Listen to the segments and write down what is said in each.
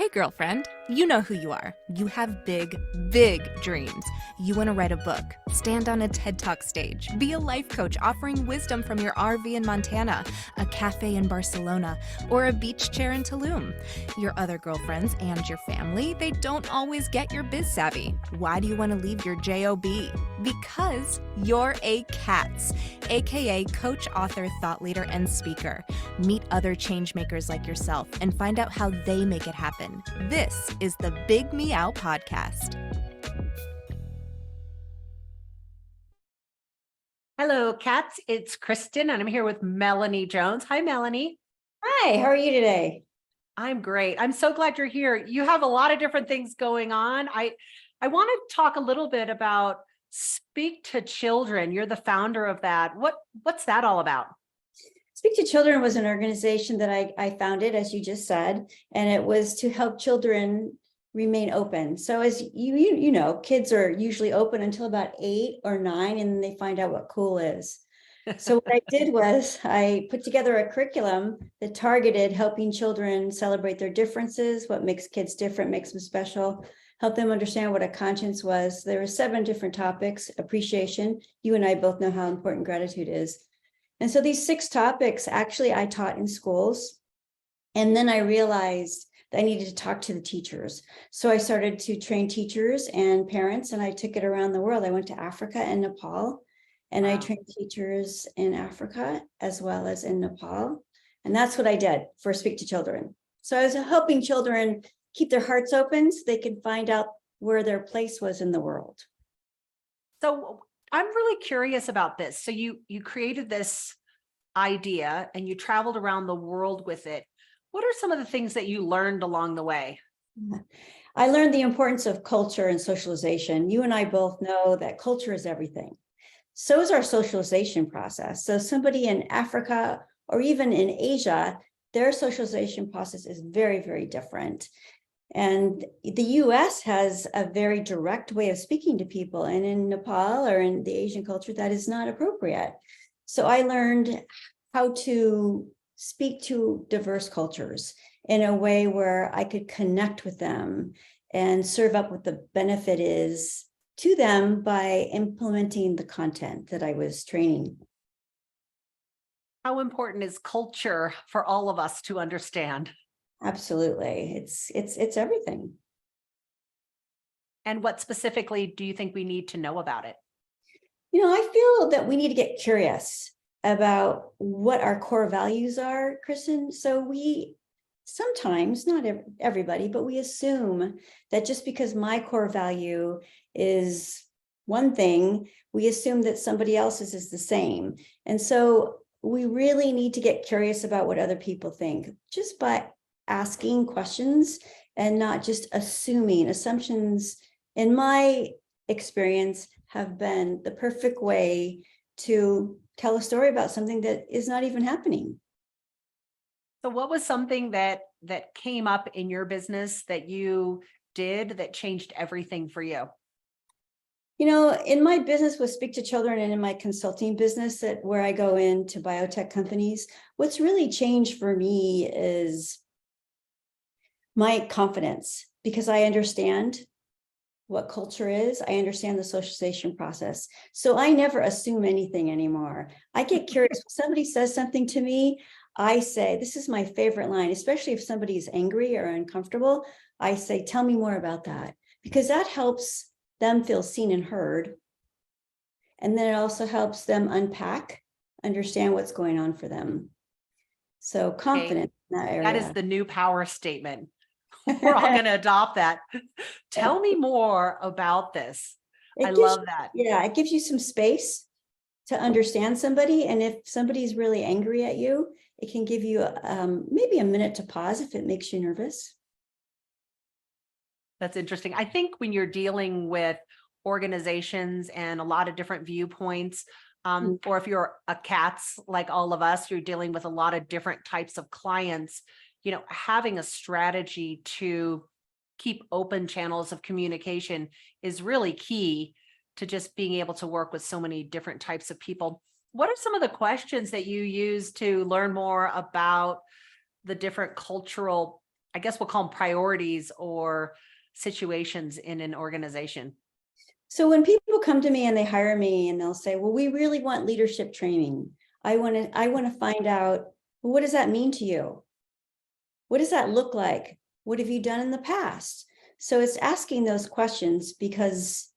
Hey, girlfriend, you know who you are. You have big, big dreams. You want to write a book, stand on a TED Talk stage, be a life coach offering wisdom from your RV in Montana, a cafe in Barcelona, or a beach chair in Tulum. Your other girlfriends and your family, they don't always get your biz savvy. Why do you want to leave your JOB? Because you're a C.A.T.S, aka coach, author, thought leader, and speaker. Meet other change makers like yourself and find out how they make it happen. This is the Big Meow podcast. Hello, cats. It's Kristen, and I'm here with Melanie Jones. Hi, Melanie. Hi, how are you today? I'm great. I'm so glad you're here. You have a lot of different things going on. I want to talk a little bit about Speak to Children. You're the founder of that. What's that all about? Speak to Children was an organization that I founded, as you just said, and it was to help children remain open. So as you know, kids are usually open until about 8 or 9, and then they find out what cool is. So what I did was I put together a curriculum that targeted helping children celebrate their differences, what makes kids different, makes them special, help them understand what a conscience was. There were 7 different topics: appreciation. You and I both know how important gratitude is. And so these 6 topics, actually, I taught in schools. And then I realized that I needed to talk to the teachers. So I started to train teachers and parents, and I took it around the world. I went to Africa and Nepal, and I trained teachers in Africa as well as in Nepal. And that's what I did for Speak to Children. So I was helping children keep their hearts open so they could find out where their place was in the world. So I'm really curious about this. So you created this idea and you traveled around the world with it. What are some of the things that you learned along the way? I learned the importance of culture and socialization. You and I both know that culture is everything. So is our socialization process. So somebody in Africa or even in Asia, their socialization process is very, very different. And the US has a very direct way of speaking to people. And in Nepal or in the Asian culture, that is not appropriate. So I learned how to speak to diverse cultures in a way where I could connect with them and serve up what the benefit is to them by implementing the content that I was training. How important is culture for all of us to understand? Absolutely. It's everything. And what specifically do you think we need to know about it? You know, I feel that we need to get curious about what our core values are, Kristen. So we sometimes, not everybody, but we assume that just because my core value is one thing, we assume that somebody else's is the same. And so we really need to get curious about what other people think just by asking questions and not just assuming. Assumptions, in my experience, have been the perfect way to tell a story about something that is not even happening. So what was something that came up in your business that you did that changed everything for you? You know, in my business with Speak to Children and in my consulting business where I go into biotech companies, what's really changed for me is my confidence, because I understand what culture is. I understand the socialization process. So I never assume anything anymore. I get curious. When somebody says something to me, I say, this is my favorite line, especially if somebody's angry or uncomfortable. I say, tell me more about that, because that helps them feel seen and heard. And then it also helps them unpack, understand what's going on for them. So confidence in that area. That is the new power statement. We're all going to adopt that. Tell me more about this. I love that. Yeah, it gives you some space to understand somebody. And if somebody's really angry at you, it can give you maybe a minute to pause if it makes you nervous. That's interesting. I think when you're dealing with organizations and a lot of different viewpoints, or if you're a C.A.T.S like all of us, you're dealing with a lot of different types of clients, you know, having a strategy to keep open channels of communication is really key to just being able to work with so many different types of people. What are some of the questions that you use to learn more about the different cultural I guess we'll call them priorities or situations in an organization? So when people come to me and they hire me and they'll say, well, we really want leadership training. I want to find out, well, what does that mean to you? What does that look like? What have you done in the past? So it's asking those questions because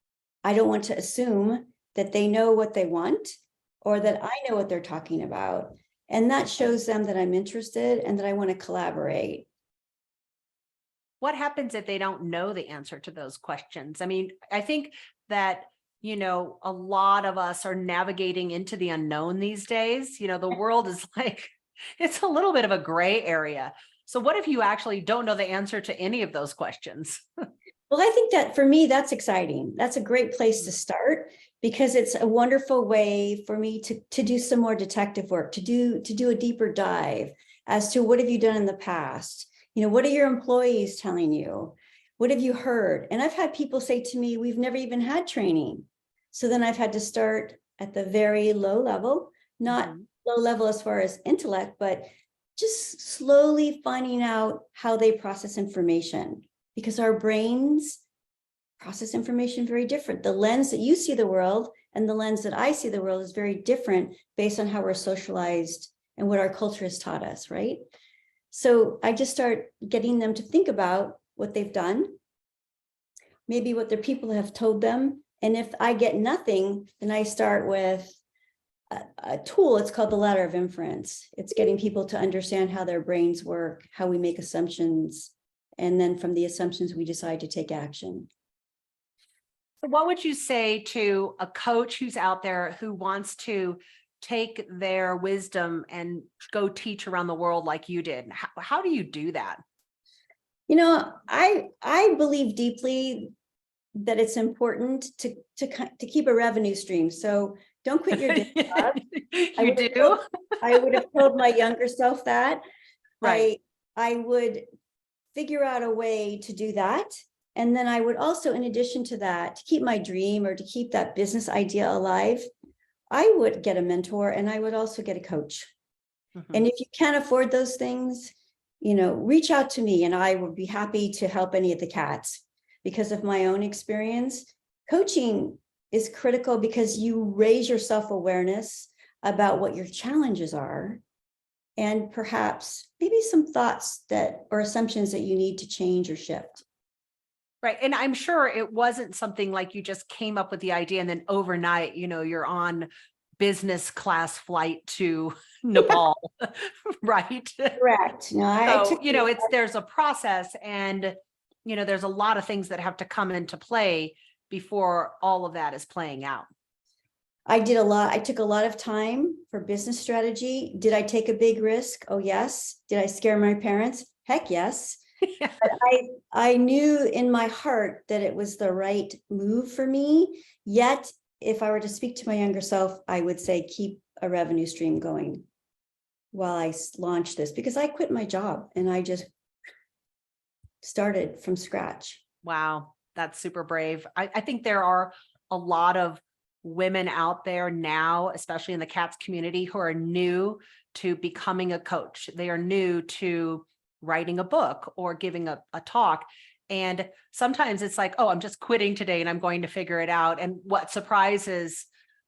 I don't want to assume that they know what they want or that I know what they're talking about. And that shows them that I'm interested and that I want to collaborate. What happens if they don't know the answer to those questions? I mean, I think that, a lot of us are navigating into the unknown these days. The world is like, it's a little bit of a gray area. So what if you actually don't know the answer to any of those questions? Well, I think that for me, that's exciting. That's a great place to start because it's a wonderful way for me to do some more detective work, to do a deeper dive as to what have you done in the past? What are your employees telling you? What have you heard? And I've had people say to me, we've never even had training. So then I've had to start at the very low level, not low level as far as intellect, but just slowly finding out how they process information, because our brains process information very different. The lens that you see the world and the lens that I see the world is very different based on how we're socialized and what our culture has taught us, right? So I just start getting them to think about what they've done, maybe what their people have told them. And if I get nothing, then I start with a tool. It's called the ladder of inference. It's getting people to understand how their brains work, how we make assumptions, and then from the assumptions, we decide to take action. So what would you say to a coach who's out there who wants to take their wisdom and go teach around the world like you did? How do you do that? I believe deeply that it's important to keep a revenue stream. So don't quit your day job. You do? I would have told my younger self that. Right. I would figure out a way to do that. And then I would also, in addition to that, to keep my dream or to keep that business idea alive, I would get a mentor and I would also get a coach. And if you can't afford those things, reach out to me and I would be happy to help any of the C.A.T.S. Because of my own experience, coaching is critical because you raise your self-awareness about what your challenges are and perhaps maybe some thoughts or assumptions that you need to change or shift. Right. And I'm sure it wasn't something like you just came up with the idea and then overnight, you're on business class flight to Nepal, right? Correct. No, So, there's a process and, there's a lot of things that have to come into play before all of that is playing out. I took a lot of time for business strategy. Did I take a big risk? Oh, yes. Did I scare my parents? Heck yes. But I knew in my heart that it was the right move for me. Yet, if I were to speak to my younger self, I would say keep a revenue stream going while I launch this, because I quit my job and I just started from scratch. Wow, that's super brave. I think there are a lot of women out there now, especially in the C.A.T.S community, who are new to becoming a coach. They are new to writing a book or giving a talk. And sometimes it's like, oh, I'm just quitting today and I'm going to figure it out. And what surprises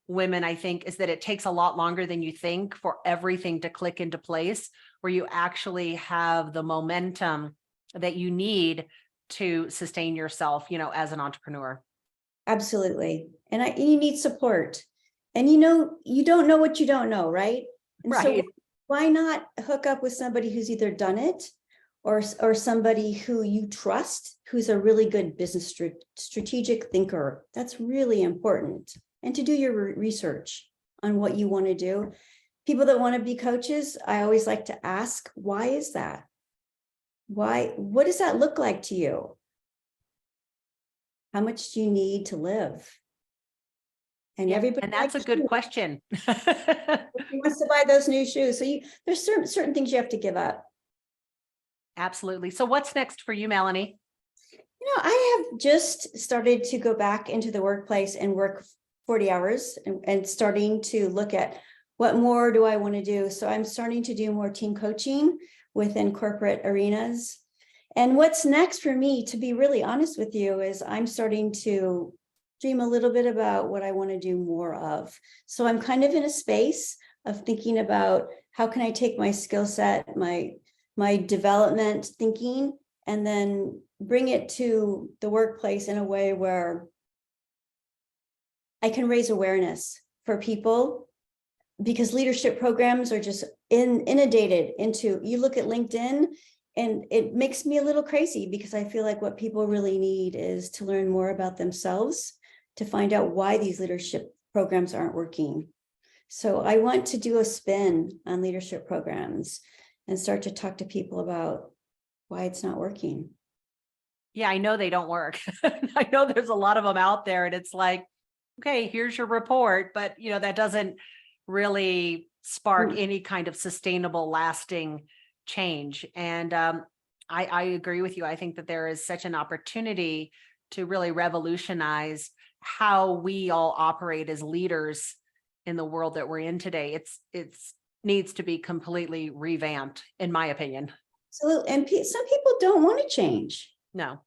women, I think, is that it takes a lot longer than you think for everything to click into place, where you actually have the momentum that you need to sustain yourself, as an entrepreneur. Absolutely. And you need support. And you don't know what you don't know, right? And right. So why not hook up with somebody who's either done it or somebody who you trust, who's a really good business strategic thinker. That's really important. And to do your research on what you want to do. People that want to be coaches, I always like to ask, why is that? Why? What does that look like to you? How much do you need to live? And everybody, and that's a good question. He wants to buy those new shoes. So there's certain things you have to give up. Absolutely. So what's next for you, Melanie? I have just started to go back into the workplace and work 40 hours and starting to look at what more do I want to do. So I'm starting to do more team coaching within corporate arenas. And what's next for me, to be really honest with you, is I'm starting to dream a little bit about what I want to do more of. So I'm kind of in a space of thinking about how can I take my skill set, my development thinking, and then bring it to the workplace in a way where I can raise awareness for people, because leadership programs are just inundated into, you look at LinkedIn and it makes me a little crazy, because I feel like what people really need is to learn more about themselves, to find out why these leadership programs aren't working. So I want to do a spin on leadership programs and start to talk to people about why it's not working. Yeah, I know they don't work. I know there's a lot of them out there, and it's like, okay, here's your report, but that doesn't really spark any kind of sustainable, lasting change. And I agree with you. I think that there is such an opportunity to really revolutionize how we all operate as leaders in the world that we're in today. It's needs to be completely revamped, in my opinion. So, and some people don't want to change. No.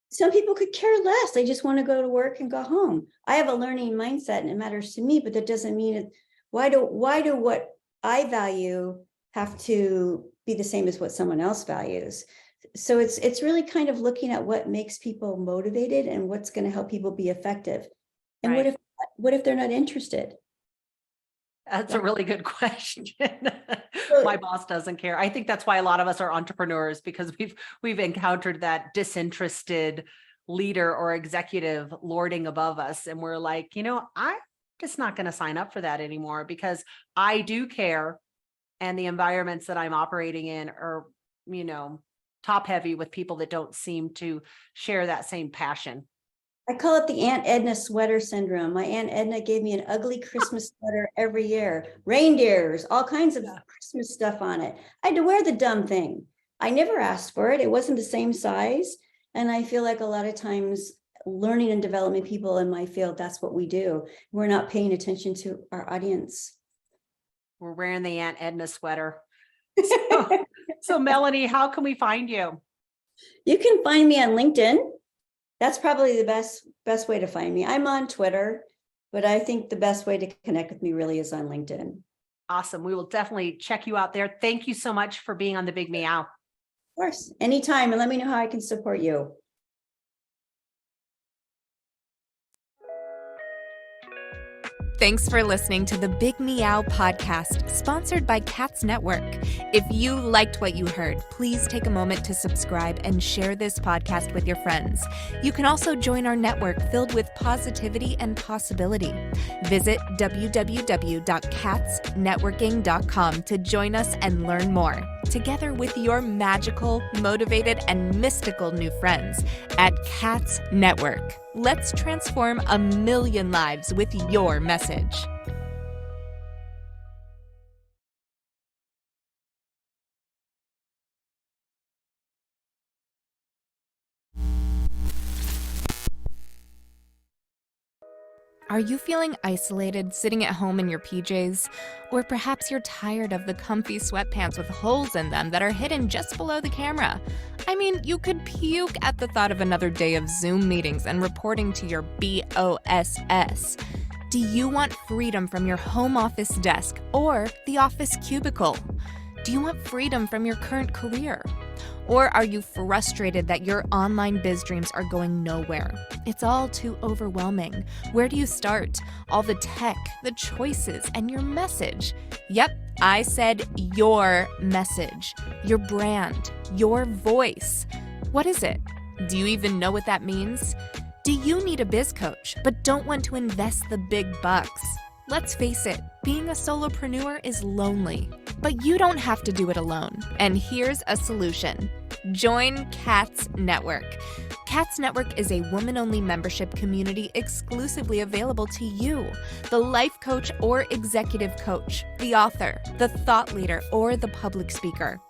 Some people could care less. They just want to go to work and go home. I have a learning mindset and it matters to me, but that doesn't mean it. Why do what I value have to be the same as what someone else values? So it's really kind of looking at what makes people motivated and what's going to help people be effective. And Right. what if they're not interested? That's a really good question. Well, My boss doesn't care. I think that's why a lot of us are entrepreneurs, because we've encountered that disinterested leader or executive lording above us. And we're like, I'm just not going to sign up for that anymore, because I do care. And the environments that I'm operating in are, top heavy with people that don't seem to share that same passion. I call it the Aunt Edna sweater syndrome. My Aunt Edna gave me an ugly Christmas sweater every year, reindeers, all kinds of Christmas stuff on it. I had to wear the dumb thing. I never asked for it. It wasn't the same size. And I feel like a lot of times learning and developing people in my field, that's what we do. We're not paying attention to our audience. We're wearing the Aunt Edna sweater. So Melanie, how can we find you? You can find me on LinkedIn. That's probably the best way to find me. I'm on Twitter, but I think the best way to connect with me really is on LinkedIn. Awesome. We will definitely check you out there. Thank you so much for being on the Big Meow. Of course, anytime, and let me know how I can support you. Thanks for listening to the Big Meow podcast, sponsored by C.A.T.S Network. If you liked what you heard, please take a moment to subscribe and share this podcast with your friends. You can also join our network filled with positivity and possibility. Visit www.catsnetworking.com to join us and learn more, together with your magical, motivated, and mystical new friends at C.A.T.S Network. Let's transform 1 million lives with your message. Are you feeling isolated, sitting at home in your PJs? Or perhaps you're tired of the comfy sweatpants with holes in them that are hidden just below the camera? I mean, you could puke at the thought of another day of Zoom meetings and reporting to your BOSS. Do you want freedom from your home office desk or the office cubicle? Do you want freedom from your current career? Or are you frustrated that your online biz dreams are going nowhere? It's all too overwhelming. Where do you start? All the tech, the choices, and your message. Yep, I said your message, your brand, your voice. What is it? Do you even know what that means? Do you need a biz coach but don't want to invest the big bucks? Let's face it, being a solopreneur is lonely, but you don't have to do it alone. And here's a solution. Join C.A.T.S Network. C.A.T.S Network is a woman-only membership community exclusively available to you, the life coach or executive coach, the author, the thought leader, or the public speaker.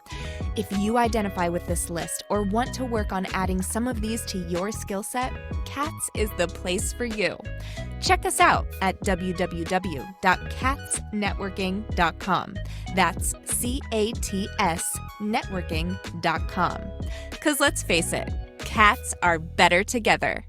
If you identify with this list or want to work on adding some of these to your skill set, C.A.T.S is the place for you. Check us out at www.catsnetworking.com. That's C.A.T.S networking.com. Because let's face it, cats are better together.